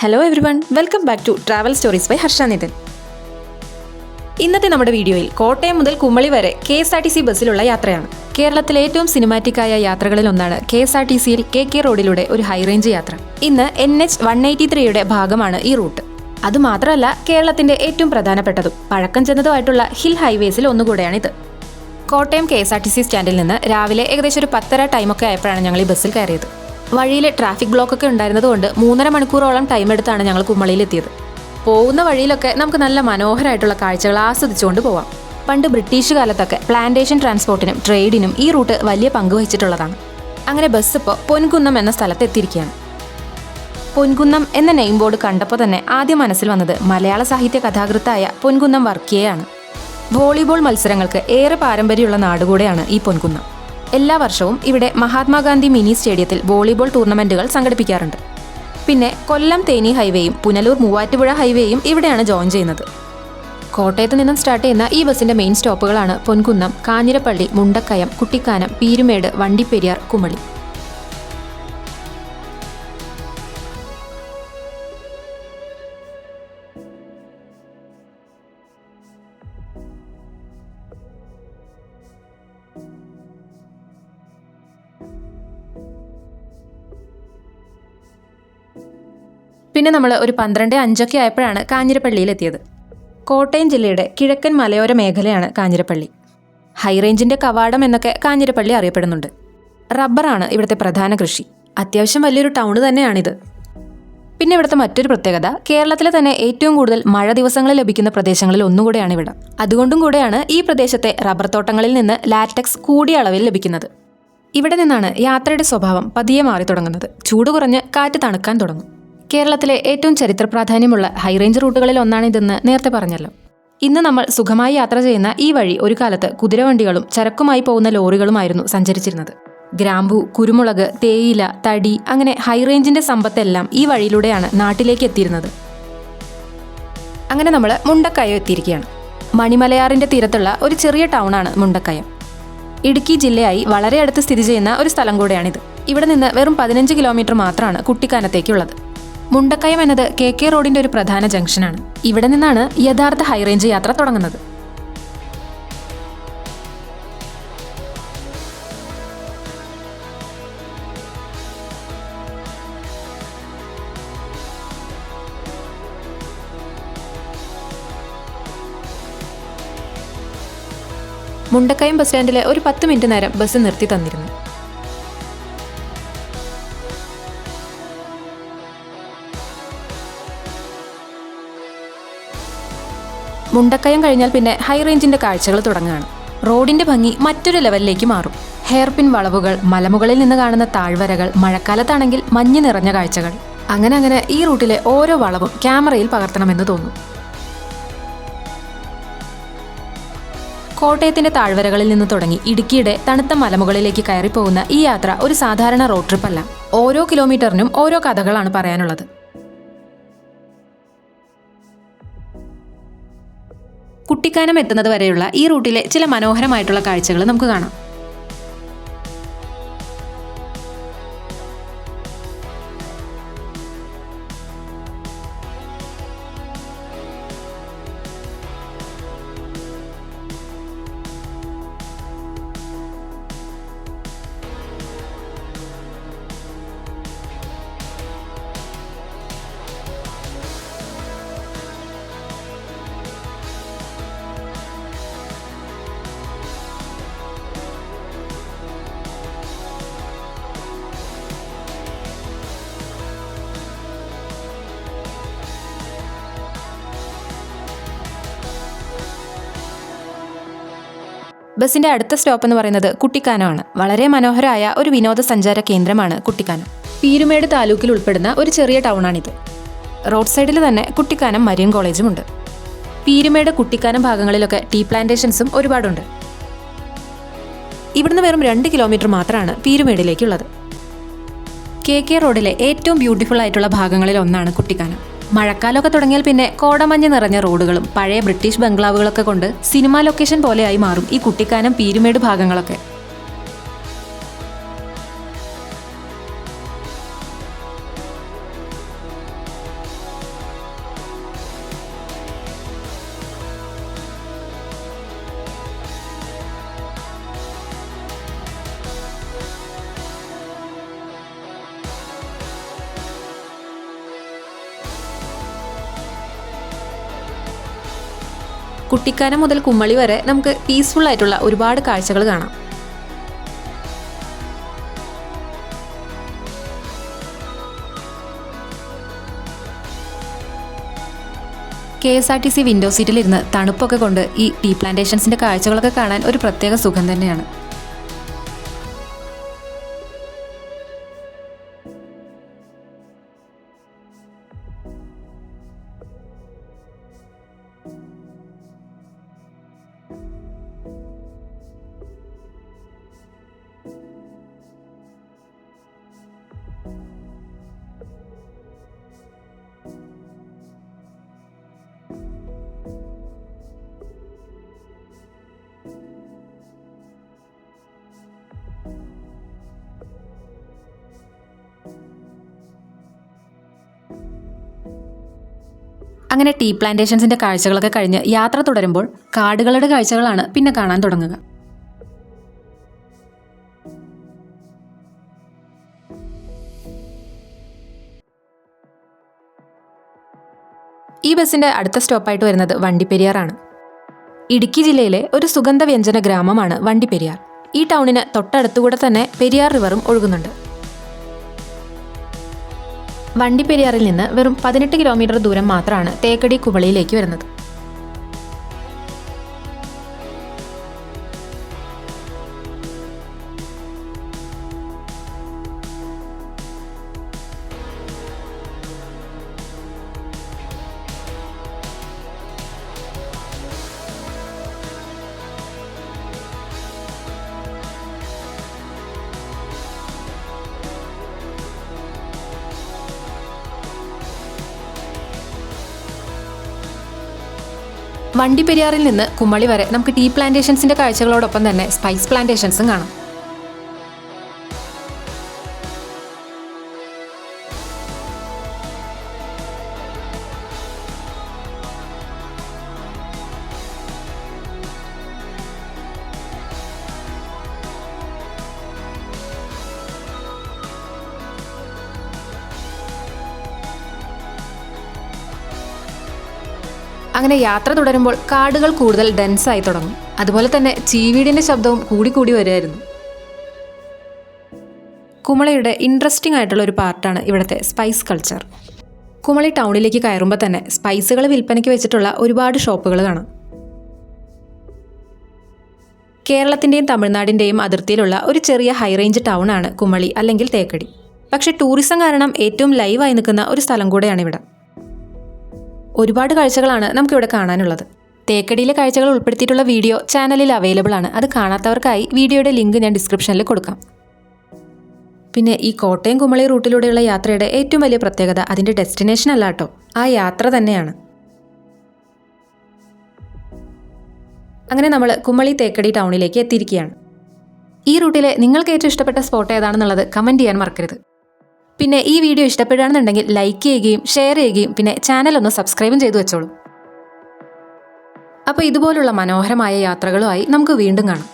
Hello everyone, welcome back to travel stories by Harsha Nitin. ഇന്നത്തെ നമ്മുടെ വീഡിയോയിൽ കോട്ടയം മുതൽ കുമളി വരെ KSRTC ബസ്സിലുള്ള യാത്രയാണ്. കേരളത്തിലെ ഏറ്റവും സിനിമാറ്റിക്കായ യാത്രകളിൽ ഒന്നാണ് KSRTCയിൽ KK റോഡിലൂടെ ഒരു ഹൈറേഞ്ച് യാത്ര. ഇന്ന് NH 183യുടെ ഭാഗമാണ് ഈ റൂട്ട്. അതുമാത്രമല്ല, കേരളത്തിന്റെ ഏറ്റവും പ്രധാനപ്പെട്ടതും പഴക്കം ചെന്നതുമായിട്ടുള്ള ഹിൽ ഹൈവേസിൽ ഒന്നുകൂടെയാണിത്. കോട്ടയം KSRTC സ്റ്റാൻഡിൽ നിന്ന് രാവിലെ ഏകദേശം ഒരു 10:30 ടൈമൊക്കെ ആയപ്പോഴാണ് ഞങ്ങൾ ഈ ബസ്സിൽ കയറിയത്. വഴിയിൽ ട്രാഫിക് ബ്ലോക്കൊക്കെ ഉണ്ടായിരുന്നതുകൊണ്ട് 3.5 മണിക്കൂറോളം ടൈം എടുത്താണ് ഞങ്ങൾ കുമളിയിലെത്തിയത്. പോകുന്ന വഴിയിലൊക്കെ നമുക്ക് നല്ല മനോഹരമായിട്ടുള്ള കാഴ്ചകൾ ആസ്വദിച്ചുകൊണ്ട് പോവാം. പണ്ട് ബ്രിട്ടീഷ് കാലത്തൊക്കെ പ്ലാന്റേഷൻ ട്രാൻസ്പോർട്ടിനും ട്രേഡിനും ഈ റൂട്ട് വലിയ പങ്ക് വഹിച്ചിട്ടുള്ളതാണ്. അങ്ങനെ ബസ് ഇപ്പോൾ പൊൻകുന്നം എന്ന സ്ഥലത്ത് എത്തിയിരിക്കുകയാണ്. പൊൻകുന്നം എന്ന നെയിം ബോർഡ് കണ്ടപ്പോൾ തന്നെ ആദ്യം മനസ്സിൽ വന്നത് മലയാള സാഹിത്യ കഥാകൃത്തായ പൊൻകുന്നം വർക്കിയെയാണ്. വോളിബോൾ മത്സരങ്ങൾക്ക് ഏറെ പാരമ്പര്യമുള്ള നാടുകൂടെയാണ് ഈ പൊൻകുന്നം. എല്ലാ വർഷവും ഇവിടെ മഹാത്മാഗാന്ധി മിനി സ്റ്റേഡിയത്തിൽ വോളിബോൾ ടൂർണമെന്റുകൾ സംഘടിപ്പിക്കാറുണ്ട്. പിന്നെ കൊല്ലം തേനി ഹൈവേയും പുനലൂർ മൂവാറ്റുപുഴ ഹൈവേയും ഇവിടെയാണ് ജോയിൻ ചെയ്യുന്നത്. കോട്ടയത്ത് നിന്നും സ്റ്റാർട്ട് ചെയ്യുന്ന ഈ ബസിന്റെ മെയിൻ സ്റ്റോപ്പുകളാണ് പൊൻകുന്നം, കാഞ്ഞിരപ്പള്ളി, മുണ്ടക്കയം, കുട്ടിക്കാനം, പീരുമേട്, വണ്ടിപ്പെരിയാർ, കുമളി. പിന്നെ നമ്മൾ ഒരു 12:05 ആയപ്പോഴാണ് കാഞ്ഞിരപ്പള്ളിയിലെത്തിയത്. കോട്ടയം ജില്ലയുടെ കിഴക്കൻ മലയോര മേഖലയാണ് കാഞ്ഞിരപ്പള്ളി. ഹൈറേഞ്ചിന്റെ കവാടം എന്നൊക്കെ കാഞ്ഞിരപ്പള്ളി അറിയപ്പെടുന്നുണ്ട്. റബ്ബറാണ് ഇവിടുത്തെ പ്രധാന കൃഷി. അത്യാവശ്യം വലിയൊരു ടൗൺ തന്നെയാണിത്. പിന്നെ ഇവിടുത്തെ മറ്റൊരു പ്രത്യേകത, കേരളത്തിലെ തന്നെ ഏറ്റവും കൂടുതൽ മഴ ദിവസങ്ങളിൽ ലഭിക്കുന്ന പ്രദേശങ്ങളിൽ ഒന്നുകൂടെയാണ് ഇവിടെ. അതുകൊണ്ടും കൂടെയാണ് ഈ പ്രദേശത്തെ റബ്ബർ തോട്ടങ്ങളിൽ നിന്ന് ലാറ്റക്സ് കൂടിയ അളവിൽ ലഭിക്കുന്നത്. ഇവിടെ നിന്നാണ് യാത്രയുടെ സ്വഭാവം പതിയെ മാറി തുടങ്ങുന്നത്. ചൂട് കുറഞ്ഞ് കാറ്റ് തണുക്കാൻ തുടങ്ങും. കേരളത്തിലെ ഏറ്റവും ചരിത്ര പ്രാധാന്യമുള്ള ഹൈറേഞ്ച് റൂട്ടുകളിൽ ഒന്നാണിതെന്ന് നേരത്തെ പറഞ്ഞല്ലോ. ഇന്ന് നമ്മൾ സുഖമായി യാത്ര ചെയ്യുന്ന ഈ വഴി ഒരു കാലത്ത് കുതിരവണ്ടികളും ചരക്കുമായി പോകുന്ന ലോറികളുമായിരുന്നു സഞ്ചരിച്ചിരുന്നത്. ഗ്രാമ്പു, കുരുമുളക്, തേയില, തടി, അങ്ങനെ ഹൈറേഞ്ചിന്റെ സമ്പത്തെല്ലാം ഈ വഴിയിലൂടെയാണ് നാട്ടിലേക്ക് എത്തിയിരുന്നത്. അങ്ങനെ നമ്മൾ മുണ്ടക്കയം എത്തിയിരിക്കുകയാണ്. മണിമലയാറിന്റെ തീരത്തുള്ള ഒരു ചെറിയ ടൗണാണ് മുണ്ടക്കയം. ഇടുക്കി ജില്ലയായി വളരെ അടുത്ത് സ്ഥിതി ചെയ്യുന്ന ഒരു സ്ഥലം കൂടെയാണിത്. ഇവിടെ നിന്ന് വെറും 15 കിലോമീറ്റർ മാത്രമാണ് കുട്ടിക്കാനത്തേക്കുള്ളത്. മുണ്ടക്കയം എന്നത് KK റോഡിന്റെ ഒരു പ്രധാന ജംഗ്ഷനാണ്. ഇവിടെ നിന്നാണ് യഥാർത്ഥ ഹൈറേഞ്ച് യാത്ര തുടങ്ങുന്നത്. മുണ്ടക്കയം ബസ് സ്റ്റാൻഡിൽ ഒരു 10 മിനിറ്റ് നേരം ബസ് നിർത്തി തന്നിരുന്നു. മുണ്ടക്കയം കഴിഞ്ഞാൽ പിന്നെ ഹൈറേഞ്ചിന്റെ കാഴ്ചകൾ തുടങ്ങുകയാണ്. റോഡിന്റെ ഭംഗി മറ്റൊരു ലെവലിലേക്ക് മാറും. ഹെയർപിൻ വളവുകൾ, മലമുകളിൽ നിന്ന് കാണുന്ന താഴ്വരകൾ, മഴക്കാലത്താണെങ്കിൽ മഞ്ഞ് നിറഞ്ഞ കാഴ്ചകൾ. അങ്ങനെ ഈ റൂട്ടിലെ ഓരോ വളവും ക്യാമറയിൽ പകർത്തണമെന്ന് തോന്നും. കോട്ടയത്തിന്റെ താഴ്വരകളിൽ നിന്ന് തുടങ്ങി ഇടുക്കിയുടെ തണുത്ത മലമുകളിലേക്ക് കയറിപ്പോകുന്ന ഈ യാത്ര ഒരു സാധാരണ റോഡ് ട്രിപ്പ് അല്ല. ഓരോ കിലോമീറ്ററിനും ഓരോ കഥകളാണ് പറയാനുള്ളത്. കുട്ടിക്കാനം എത്തുന്നത് വരെയുള്ള ഈ റൂട്ടിലെ ചില മനോഹരമായിട്ടുള്ള കാഴ്ചകൾ നമുക്ക് കാണാം. ബസിന്റെ അടുത്ത സ്റ്റോപ്പ് എന്ന് പറയുന്നത് കുട്ടിക്കാനമാണ്. വളരെ മനോഹരമായ ഒരു വിനോദസഞ്ചാര കേന്ദ്രമാണ് കുട്ടിക്കാനം. പീരുമേട് താലൂക്കിൽ ഉൾപ്പെടുന്ന ഒരു ചെറിയ ടൗണാണിത്. റോഡ് സൈഡിൽ തന്നെ കുട്ടിക്കാനം മരിയൻ കോളേജും ഉണ്ട്. പീരുമേട്, കുട്ടിക്കാനം ഭാഗങ്ങളിലൊക്കെ ടീ പ്ലാന്റേഷൻസും ഒരുപാടുണ്ട്. ഇവിടുന്ന് വെറും 2 കിലോമീറ്റർ മാത്രമാണ് പീരുമേടിലേക്കുള്ളത്. KK റോഡിലെ ഏറ്റവും ബ്യൂട്ടിഫുൾ ആയിട്ടുള്ള ഭാഗങ്ങളിൽ ഒന്നാണ് കുട്ടിക്കാനം. മഴക്കാലമൊക്കെ തുടങ്ങിയാൽ പിന്നെ കോടമഞ്ഞ് നിറഞ്ഞ റോഡുകളും പഴയ ബ്രിട്ടീഷ് ബംഗ്ലാവുകളൊക്കെ കൊണ്ട് സിനിമാ ലൊക്കേഷൻ പോലെയായി മാറും ഈ കുട്ടിക്കാനം, പീരുമേട് ഭാഗങ്ങളൊക്കെ. കുട്ടിക്കാനം മുതൽ കുമ്മളി വരെ നമുക്ക് പീസ്ഫുൾ ആയിട്ടുള്ള ഒരുപാട് കാഴ്ചകൾ കാണാം. KSRTC വിൻഡോ സീറ്റിലിരുന്ന് തണുപ്പൊക്കെ കൊണ്ട് ഈ ടീ പ്ലാന്റേഷൻസിന്റെ കാഴ്ചകളൊക്കെ കാണാൻ ഒരു പ്രത്യേക സുഖം തന്നെയാണ്. അങ്ങനെ ടീ പ്ലാന്റേഷൻസിന്റെ കാഴ്ചകളൊക്കെ കഴിഞ്ഞ് യാത്ര തുടരുമ്പോൾ കാടുകളുടെ കാഴ്ചകളാണ് പിന്നെ കാണാൻ തുടങ്ങുക. ഈ ബസ്സിന്റെ അടുത്ത സ്റ്റോപ്പായിട്ട് വരുന്നത് വണ്ടിപ്പെരിയാറാണ്. ഇടുക്കി ജില്ലയിലെ ഒരു സുഗന്ധവ്യഞ്ജന ഗ്രാമമാണ് വണ്ടിപ്പെരിയാർ. ഈ ടൗണിന് തൊട്ടടുത്തുകൂടെ തന്നെ പെരിയാർ റിവറും ഒഴുകുന്നുണ്ട്. വണ്ടിപ്പെരിയാറിൽ നിന്ന് വെറും 18 കിലോമീറ്റർ ദൂരം മാത്രമാണ് തേക്കടി കുമളിയിലേക്ക് വരുന്നത്. വണ്ടിപ്പെരിയാറിൽ നിന്ന് കുമളി വരെ നമുക്ക് ടീ പ്ലാന്റേഷൻസിന്റെ കാഴ്ചകളോടൊപ്പം തന്നെ സ്പൈസ് പ്ലാന്റേഷൻസും കാണാം. അങ്ങനെ യാത്ര തുടരുമ്പോൾ കാടുകൾ കൂടുതൽ ഡെൻസായി തുടങ്ങും. അതുപോലെ തന്നെ ചീവീടിന്റെ ശബ്ദവും കൂടി വരികയായിരുന്നു. കുമളിയുടെ ഇൻട്രസ്റ്റിംഗ് ആയിട്ടുള്ള ഒരു പാർട്ടാണ് ഇവിടുത്തെ സ്പൈസ് കൾച്ചർ. കുമളി ടൗണിലേക്ക് കയറുമ്പോൾ തന്നെ സ്പൈസുകൾ വിൽപ്പനയ്ക്ക് വെച്ചിട്ടുള്ള ഒരുപാട് ഷോപ്പുകൾ കാണാം. കേരളത്തിൻ്റെയും തമിഴ്നാടിൻ്റെയും അതിർത്തിയിലുള്ള ഒരു ചെറിയ ഹൈ റേഞ്ച് ടൗൺ ആണ് കുമളി അല്ലെങ്കിൽ തേക്കടി. പക്ഷെ ടൂറിസം കാരണം ഏറ്റവും ലൈവായി നിൽക്കുന്ന ഒരു സ്ഥലം കൂടെയാണ് ഇവിടെ. ഒരുപാട് കാഴ്ചകളാണ് നമുക്കിവിടെ കാണാനുള്ളത്. തേക്കടിയിലെ കാഴ്ചകൾ ഉൾപ്പെടുത്തിയിട്ടുള്ള വീഡിയോ ചാനലിൽ അവൈലബിൾ ആണ്. അത് കാണാത്തവർക്കായി വീഡിയോയുടെ ലിങ്ക് ഞാൻ ഡിസ്ക്രിപ്ഷനിൽ കൊടുക്കാം. പിന്നെ ഈ കോട്ടയം കുമളി റൂട്ടിലൂടെയുള്ള യാത്രയുടെ ഏറ്റവും വലിയ പ്രത്യേകത അതിൻ്റെ ഡെസ്റ്റിനേഷൻ അല്ല കേട്ടോ, ആ യാത്ര തന്നെയാണ്. അങ്ങനെ നമ്മൾ കുമളി തേക്കടി ടൗണിലേക്ക് എത്തിയിരിക്കുകയാണ്. ഈ റൂട്ടിലെ നിങ്ങൾക്ക് ഏറ്റവും ഇഷ്ടപ്പെട്ട സ്പോട്ട് ഏതാണെന്നുള്ളത് കമൻറ്റ് ചെയ്യാൻ മറക്കരുത്. പിന്നെ ഈ വീഡിയോ ഇഷ്ടപ്പെടുകയാണെന്നുണ്ടെങ്കിൽ ലൈക്ക് ചെയ്യുകയും ഷെയർ ചെയ്യുകയും പിന്നെ ചാനൽ ഒന്ന് സബ്സ്ക്രൈബും ചെയ്തു വെച്ചോളൂ. അപ്പോൾ ഇതുപോലുള്ള മനോഹരമായ യാത്രകളുമായി നമുക്ക് വീണ്ടും കാണാം.